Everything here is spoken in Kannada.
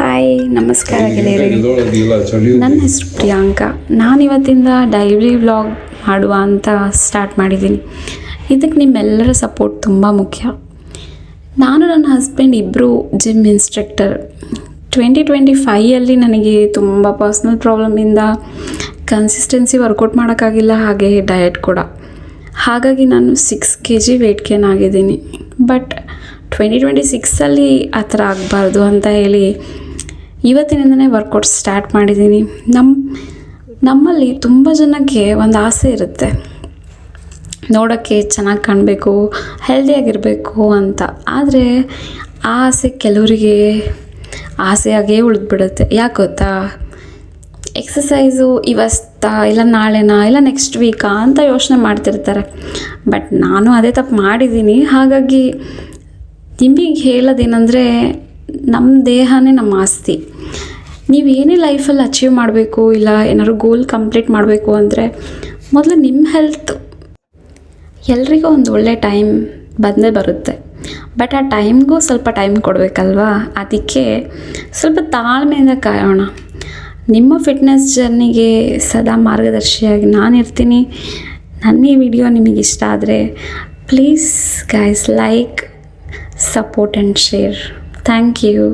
ಹಾಯ್ ನಮಸ್ಕಾರ ಗೆಳೆಯರೇ, ನನ್ನ ಹೆಸರು ಪ್ರಿಯಾಂಕಾ. ನಾನಿವತ್ತಿಂದ ಡೈಲಿ ವ್ಲಾಗ್ ಮಾಡುವ ಅಂತ ಸ್ಟಾರ್ಟ್ ಮಾಡಿದ್ದೀನಿ. ಇದಕ್ಕೆ ನಿಮ್ಮೆಲ್ಲರ ಸಪೋರ್ಟ್ ತುಂಬ ಮುಖ್ಯ. ನಾನು ನನ್ನ ಹಸ್ಬೆಂಡ್ ಇಬ್ಬರು ಜಿಮ್ ಇನ್ಸ್ಟ್ರಕ್ಟರ್. 2025 ನನಗೆ ತುಂಬ ಪರ್ಸ್ನಲ್ ಪ್ರಾಬ್ಲಮಿಂದ ಕನ್ಸಿಸ್ಟೆನ್ಸಿ ವರ್ಕೌಟ್ ಮಾಡೋಕ್ಕಾಗಿಲ್ಲ, ಹಾಗೆ ಡಯಟ್ ಕೂಡ. ಹಾಗಾಗಿ ನಾನು 6 kg ವೆಯ್ಟ್ ಗೇನ್ ಆಗಿದ್ದೀನಿ. ಬಟ್ 2026 ಆ ಥರ ಆಗಬಾರ್ದು ಅಂತ ಹೇಳಿ ಇವತ್ತಿನಿಂದನೇ ವರ್ಕೌಟ್ ಸ್ಟಾರ್ಟ್ ಮಾಡಿದ್ದೀನಿ. ನಮ್ಮಲ್ಲಿ ತುಂಬ ಜನಕ್ಕೆ ಒಂದು ಆಸೆ ಇರುತ್ತೆ, ನೋಡೋಕ್ಕೆ ಚೆನ್ನಾಗಿ ಕಾಣಬೇಕು, ಹೆಲ್ದಿಯಾಗಿರಬೇಕು ಅಂತ. ಆದರೆ ಆ ಆಸೆ ಕೆಲವರಿಗೆ ಆಸೆಯಾಗೇ ಉಳಿದ್ಬಿಡುತ್ತೆ. ಯಾಕೆ ಗೊತ್ತಾ? ಎಕ್ಸಸೈಸು ಇವತ್ತಾ ಇಲ್ಲ ನಾಳೆನಾ ಇಲ್ಲ ನೆಕ್ಸ್ಟ್ ವೀಕಾ ಅಂತ ಯೋಚನೆ ಮಾಡ್ತಿರ್ತಾರೆ. ಬಟ್ ನಾನು ಅದೇ ತಪ್ಪು ಮಾಡಿದ್ದೀನಿ. ಹಾಗಾಗಿ ನಿಮಗೆ ಹೇಳೋದೇನೆಂದರೆ, ನಮ್ಮ ದೇಹನೇ ನಮ್ಮ ಆಸ್ತಿ. ನೀವು ಏನೇ ಲೈಫಲ್ಲಿ ಅಚೀವ್ ಮಾಡಬೇಕು, ಇಲ್ಲ ಏನಾದ್ರು ಗೋಲ್ ಕಂಪ್ಲೀಟ್ ಮಾಡಬೇಕು ಅಂದರೆ ಮೊದಲು ನಿಮ್ಮ ಹೆಲ್ತ್. ಎಲ್ರಿಗೂ ಒಂದು ಒಳ್ಳೆ ಟೈಮ್ ಬಂದೇ ಬರುತ್ತೆ, ಬಟ್ ಆ ಟೈಮ್ಗೂ ಸ್ವಲ್ಪ ಟೈಮ್ ಕೊಡಬೇಕಲ್ವಾ? ಅದಕ್ಕೆ ಸ್ವಲ್ಪ ತಾಳ್ಮೆಯಿಂದ ಕಾಯೋಣ. ನಿಮ್ಮ ಫಿಟ್ನೆಸ್ ಜರ್ನಿಗೆ ಸದಾ ಮಾರ್ಗದರ್ಶಿಯಾಗಿ ನಾನಿರ್ತೀನಿ. ನನ್ನ ಈ ವಿಡಿಯೋ ನಿಮಗೆ ಇಷ್ಟ ಆದರೆ please guys like, support and share. Thank you.